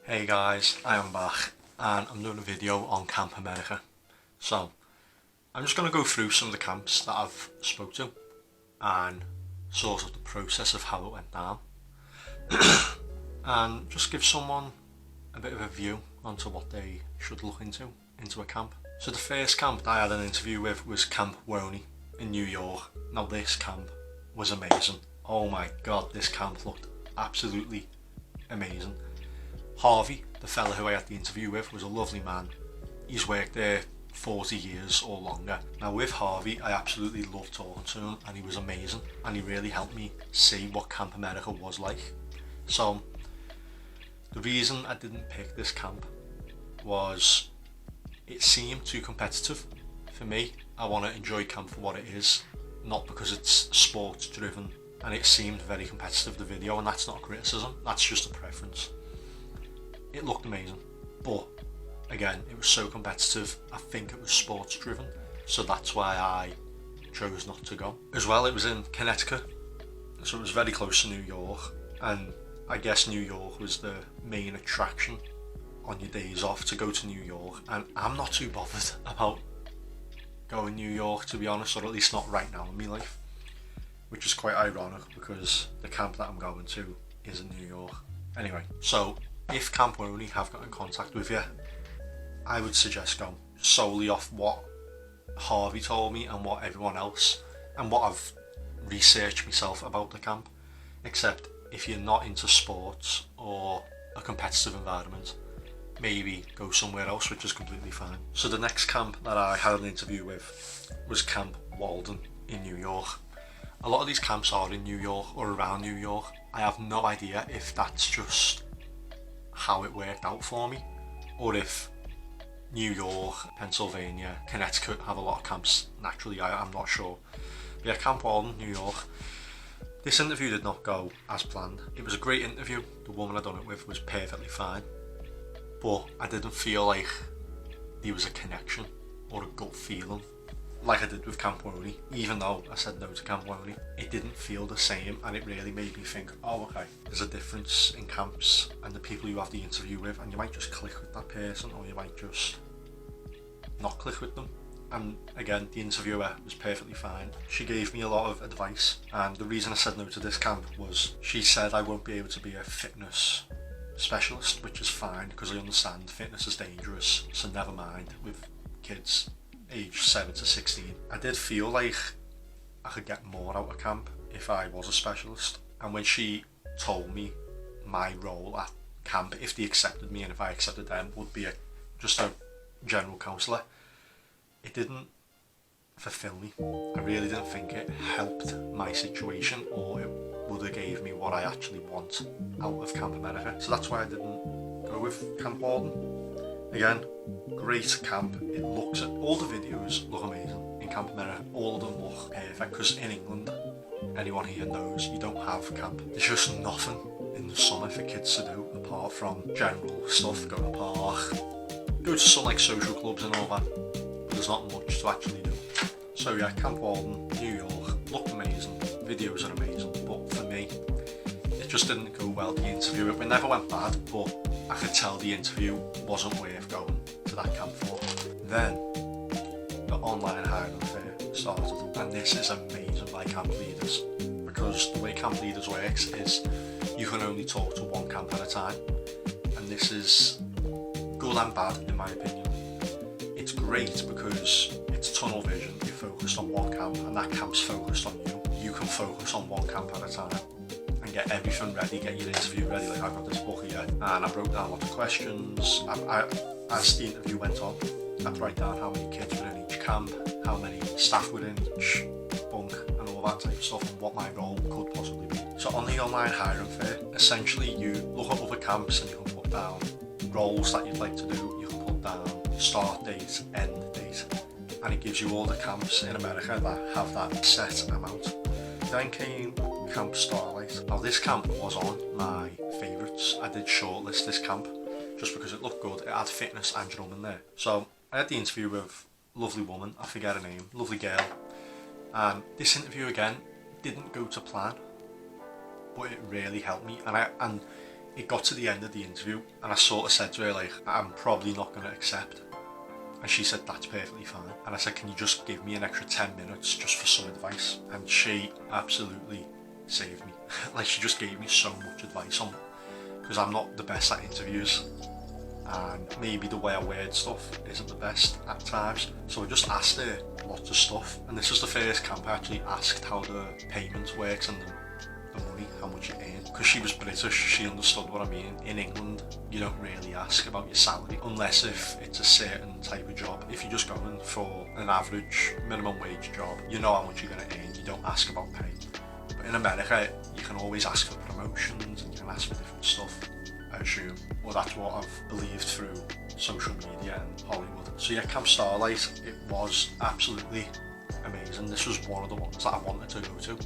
Hey guys, I am back and I'm doing a video on Camp America. So, I'm just going to go through some of the camps that I've spoke to and sort of the process of how it went down and just give someone a bit of a view onto what they should look into a camp. So the first camp that I had an interview with was Camp Wah-Nee in New York. Now this camp was amazing. Oh my god, this camp looked absolutely amazing. Harvey, the fella who I had the interview with, was a lovely man. He's worked there 40 years or longer. Now with Harvey, I absolutely loved talking to him and he was amazing and he really helped me see what Camp America was like. So the reason I didn't pick this camp was it seemed too competitive for me. I want to enjoy camp for what it is, not because it's sports driven, and it seemed very competitive, the video, and that's not a criticism, that's just a preference. It looked amazing, but again, it was so competitive, I think it was sports driven, so that's why I chose not to go. As well, it was in Connecticut, so it was very close to New York, and I guess New York was the main attraction on your days off, to go to New York, and I'm not too bothered about going New York, to be honest, or at least not right now in my life, which is quite ironic because the camp that I'm going to is in New York. Anyway, so if Camp Wah-Nee have got in contact with you, I would suggest going solely off what Harvey told me and what everyone else and what I've researched myself about the camp, except if you're not into sports or a competitive environment, maybe go somewhere else, which is completely fine. So the next camp that I had an interview with was Camp Walden in New York. A lot of these camps are in New York or around New York. I have no idea if that's just how it worked out for me, or if New York, Pennsylvania, Connecticut have a lot of camps naturally. I'm not sure. But yeah, Camp Walden, New York. This interview did not go as planned. It was a great interview. The woman I done it with was perfectly fine, but I didn't feel like there was a connection or a gut feeling like I did with Camp Wah-Nee. Even though I said no to Camp Wah-Nee, it didn't feel the same, and it really made me think, oh okay, there's a difference in camps and the people you have the interview with, and you might just click with that person or you might just not click with them. And again, the interviewer was perfectly fine. She gave me a lot of advice, and the reason I said no to this camp was she said I won't be able to be a fitness specialist, which is fine because I understand fitness is dangerous, so never mind with kids age 7 to 16. I did feel like I could get more out of camp if I was a specialist, and when she told me my role at camp, if they accepted me and if I accepted them, would be just a general counsellor, it didn't fulfill me. I really didn't think it helped my situation, or it would have gave me what I actually want out of Camp America. So that's why I didn't go with Camp Walden. Again, great camp. It looks at all the videos look amazing in Camp America. All of them look perfect because in England, anyone here knows you don't have camp. There's just nothing in the summer for kids to do apart from general stuff. Go to the park, go to some like social clubs and all that. But there's not much to actually do. So yeah, Camp Walden, New York, looked amazing. Videos are amazing, but for me, it just didn't go well. The interview, it never went bad, but I could tell the interview wasn't worth going to that camp for. Then the online hiring fair started, and this is amazing by camp leaders, because the way camp leaders works is you can only talk to one camp at a time, and this is good and bad in my opinion. It's great because it's tunnel vision. You're focused on one camp and that camp's focused on you. You can focus on one camp at a time and get everything ready, get your interview ready. Like I've got this book here and I wrote down lots of questions. As the interview went on, I'd write down how many kids were in each camp, how many staff were in each bunk and all that type of stuff, and what my role could possibly be. So on the online hiring fair, essentially you look at other camps and you can put down roles that you'd like to do. You can put down start date, end date, and it gives you all the camps in America that have that set amount. Then came Camp Starlight. Now this camp was on my favourites. I did shortlist this camp just because it looked good. It had fitness and drumming there. So I had the interview with a lovely woman, I forget her name, lovely girl. And this interview again didn't go to plan, but it really helped me. And it got to the end of the interview and I sort of said to her like, I'm probably not going to accept. And she said, that's perfectly fine. And I said, can you just give me an extra 10 minutes just for some advice? And she absolutely saved me. Like, she just gave me so much advice on, because I'm not the best at interviews and maybe the way I word stuff isn't the best at times. So I just asked her lots of stuff, and this was the first camp I actually asked how the payment works and the money, how much you earn. Because she was British, she understood what I mean. In England, you don't really ask about your salary unless if it's a certain type of job. If you're just going for an average minimum wage job, you know how much you're going to earn, you don't ask about pay. But in America, you can always ask for promotions and you can ask for different stuff, I assume. Well, that's what I've believed through social media and Hollywood. So yeah, Camp Starlight, it was absolutely amazing. This was one of the ones that I wanted to go to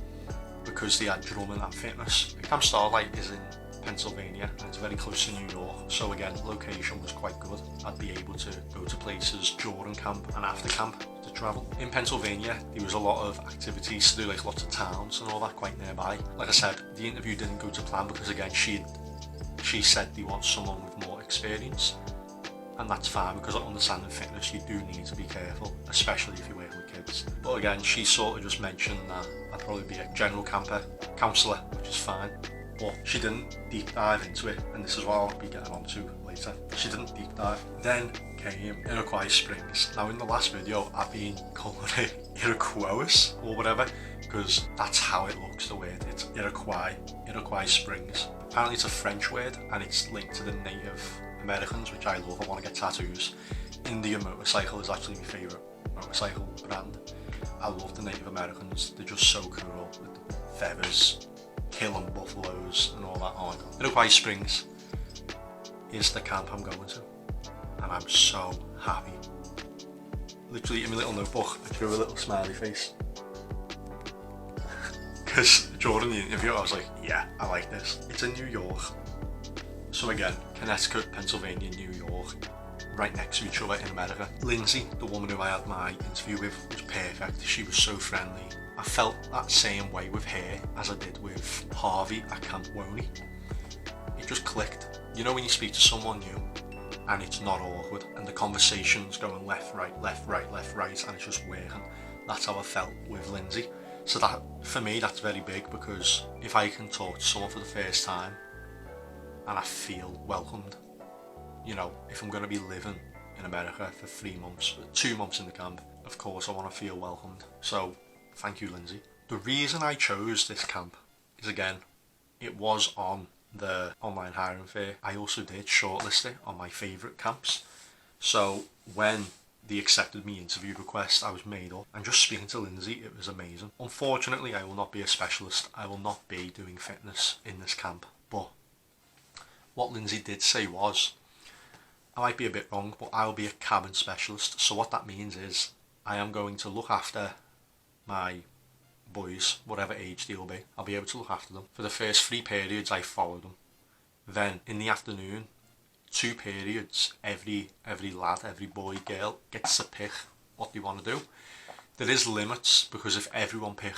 because they had drumming and fitness. Camp Starlight is in Pennsylvania and it's very close to New York, so again, location was quite good. I'd be able to go to places during camp and after camp to travel. In Pennsylvania, there was a lot of activities to do, like lots of towns and all that quite nearby. Like I said, the interview didn't go to plan because again, she said they want someone with more experience, and that's fine because I understand in fitness you do need to be careful, especially if you're working with kids. But again, she sort of just mentioned that I'd probably be a general camper counsellor, which is fine. But she didn't deep dive into it, and this is what I'll be getting onto later. She didn't deep dive. Then came Iroquois Springs. Now in the last video, I've been calling it Iroquois or whatever, because that's how it looks, the word. It's Iroquois Springs. Apparently it's a French word, and it's linked to the Native Americans, which I love. I want to get tattoos. Indian Motorcycle is actually my favourite motorcycle brand. I love the Native Americans. They're just so cool with the feathers, killing buffaloes and all that. Oh my god. Iroquois Springs is the camp I'm going to, and I'm so happy. Literally in my little notebook I drew a little smiley face because during the interview I was like, yeah, I like this. It's in New York, so again, Connecticut, Pennsylvania, New York, right next to each other in America. Lindsay, the woman who I had my interview with, was perfect. She was so friendly. I felt that same way with her as I did with Harvey at Camp Wah-Nee. It just clicked. You know when you speak to someone new and it's not awkward and the conversation's going left, right, left, right, left, right, and it's just working. That's how I felt with Lindsay. So that, for me, that's very big, because if I can talk to someone for the first time and I feel welcomed, you know, if I'm going to be living in America for 3 months, 2 months in the camp, of course I want to feel welcomed. So thank you, Lindsay. The reason I chose this camp is, again, it was on the online hiring fair. I also did shortlist it on my favourite camps. So when they accepted me interview request, I was made up. And just speaking to Lindsay, it was amazing. Unfortunately, I will not be a specialist. I will not be doing fitness in this camp. But what Lindsay did say was, I might be a bit wrong, but I'll be a cabin specialist. So what that means is I am going to look after my boys, whatever age they'll be. I'll be able to look after them. For the first 3 periods, I follow them. Then in the afternoon, 2 periods, every lad, every boy, girl gets to pick what they want to do. There is limits, because if everyone pick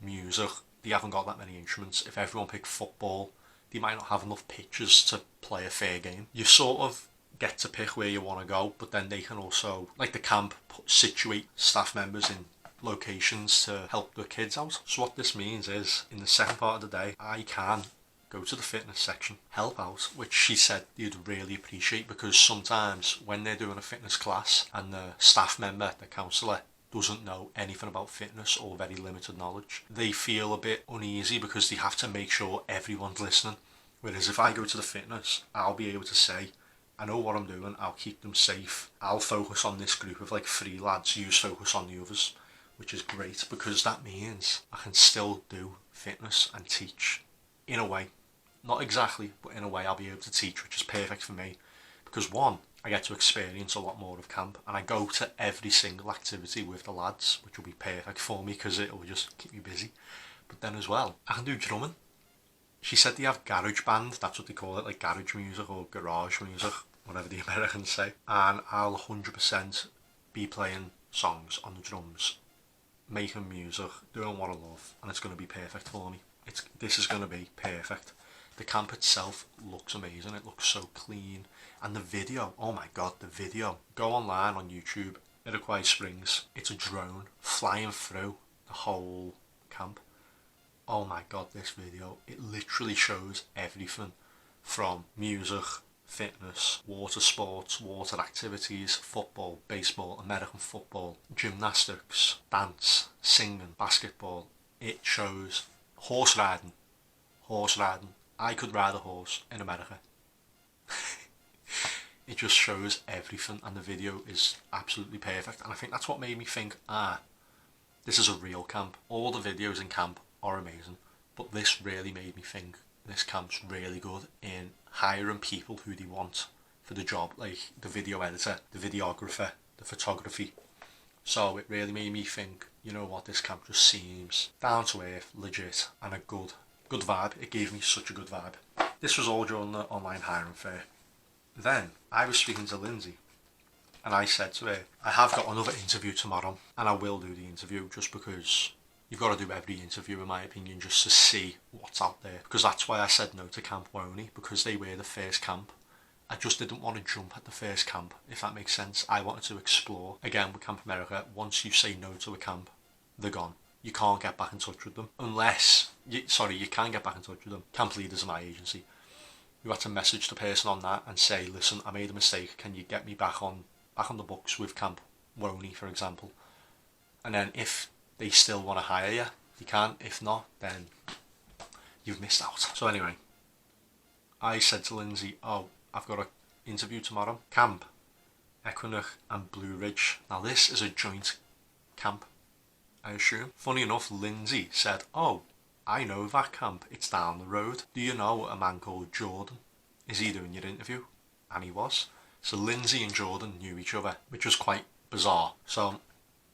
music, they haven't got that many instruments. If everyone pick football, they might not have enough pitches to play a fair game. You sort of get to pick where you want to go, but then they can also, like the camp, situate staff members in locations to help the kids out. So what this means is, in the second part of the day, I can go to the fitness section, help out, which she said you'd really appreciate, because sometimes when they're doing a fitness class and the staff member, the counsellor, doesn't know anything about fitness or very limited knowledge, they feel a bit uneasy because they have to make sure everyone's listening. Whereas if I go to the fitness, I'll be able to say, I know what I'm doing, I'll keep them safe, I'll focus on this group of like 3 lads, you focus on the others, which is great, because that means I can still do fitness and teach in a way. Not exactly, but in a way I'll be able to teach, which is perfect for me, because one, I get to experience a lot more of camp, and I go to every single activity with the lads, which will be perfect for me because it will just keep me busy. But then as well, I can do drumming. She said they have garage band, that's what they call it, like garage music or garage music, whatever the Americans say, and I'll 100% be playing songs on the drums, making music, doing what I love, and it's going to be perfect for me. This is going to be perfect. The camp itself looks amazing. It looks so clean. And the video, oh my god, the video. Go online on YouTube, Iroquois Springs. It's a drone flying through the whole camp. Oh my god, this video, it literally shows everything from music, fitness, water sports, water activities, football, baseball, American football, gymnastics, dance, singing, basketball. It shows horse riding. Horse riding. I could ride a horse in America. It just shows everything, and the video is absolutely perfect. And I think that's what made me think, this is a real camp. All the videos in camp are amazing, but this really made me think this camp's really good in hiring people who they want for the job, like the video editor, the videographer, the photography. So it really made me think, you know what, this camp just seems down to earth, legit, and a good vibe. It gave me such a good vibe. This was all during the online hiring fair. Then I was speaking to Lindsay, and I said to her, I have got another interview tomorrow, and I will do the interview just because you've got to do every interview, in my opinion, just to see what's out there. Because that's why I said no to Camp Wah-Nee, because they were the first camp. I just didn't want to jump at the first camp, if that makes sense. I wanted to explore. Again, with Camp America, once you say no to a camp, they're gone. You can't get back in touch with them. You can get back in touch with them. Camp Leaders are my agency. You had to message the person on that and say, listen, I made a mistake. Can you get me back on the books with Camp Wah-Nee, for example? And then if they still want to hire you, you can. If not, then you've missed out. So anyway, I said to Lindsay, I've got an interview tomorrow. Camp Equinunk and Blue Ridge. Now this is a joint camp, I assume. Funny enough, Lindsay said, I know that camp, it's down the road. Do you know a man called Jordan? Is he doing your interview? And he was. So Lindsay and Jordan knew each other, which was quite bizarre. So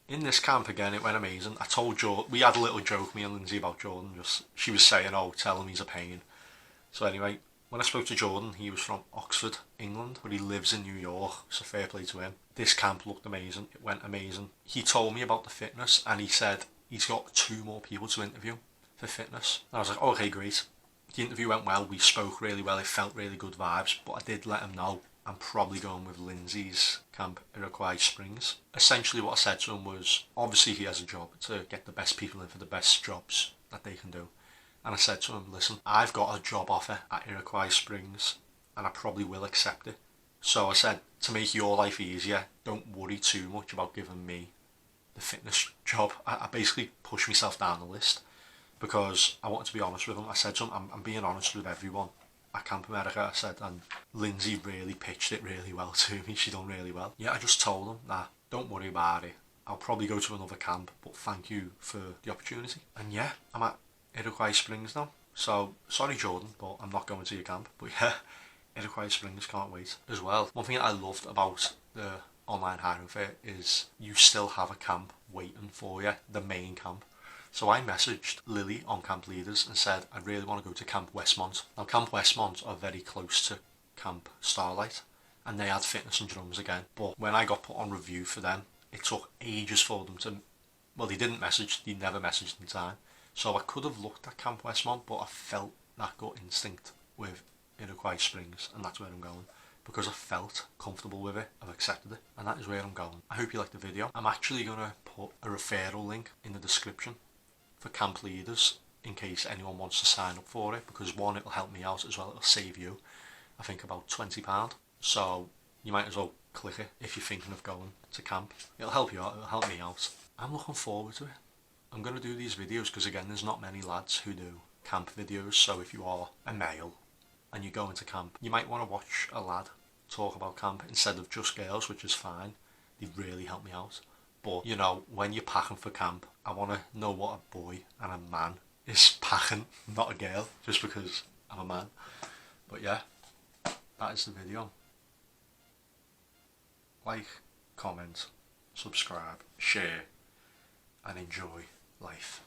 in this camp again, it went amazing. I told Jordan, we had a little joke, me and Lindsay, about Jordan. She was saying, tell him he's a pain. So anyway, when I spoke to Jordan, he was from Oxford, England, but he lives in New York, so fair play to him. This camp looked amazing. It went amazing. He told me about the fitness, and he said he's got 2 more people to interview for fitness. And I was like, okay, great. The interview went well. We spoke really well. It felt really good vibes, but I did let him know I'm probably going with Lindsay's camp, Iroquois Springs. Essentially what I said to him was, obviously he has a job to get the best people in for the best jobs that they can do. And I said to him, listen, I've got a job offer at Iroquois Springs and I probably will accept it. So I said, to make your life easier, don't worry too much about giving me the fitness job. I basically pushed myself down the list because I wanted to be honest with him. I said to him, I'm being honest with everyone at Camp America. I said, and Lindsay really pitched it really well to me. She done really well. Yeah, I just told him, nah, don't worry about it. I'll probably go to another camp, but thank you for the opportunity. And yeah, I'm at Iroquois Springs now. So, sorry Jordan, but I'm not going to your camp. But yeah, Iroquois Springs, can't wait. As well, one thing that I loved about the online hiring fair is you still have a camp waiting for you, the main camp. So I messaged Lily on Camp Leaders and said, I really want to go to Camp Westmont. Now Camp Westmont are very close to Camp Starlight, and they had fitness and drums again. But when I got put on review for them, it took ages for them to, well, they never messaged in time. So I could have looked at Camp Westmont, but I felt that gut instinct with Iroquois Springs, and that's where I'm going. Because I felt comfortable with it, I've accepted it, and that is where I'm going. I hope you liked the video. I'm actually going to put a referral link in the description for Camp Leaders in case anyone wants to sign up for it, because one, it'll help me out as well, it'll save you, I think, about £20. So you might as well click it if you're thinking of going to camp. It'll help you out, it'll help me out. I'm looking forward to it. I'm going to do these videos because again, there's not many lads who do camp videos, so if you are a male and you go into camp, you might want to watch a lad talk about camp instead of just girls, which is fine. They really help me out. But you know, when you're packing for camp, I want to know what a boy and a man is packing, not a girl, just because I'm a man. But yeah, that is the video. Like, comment, subscribe, share, and enjoy life.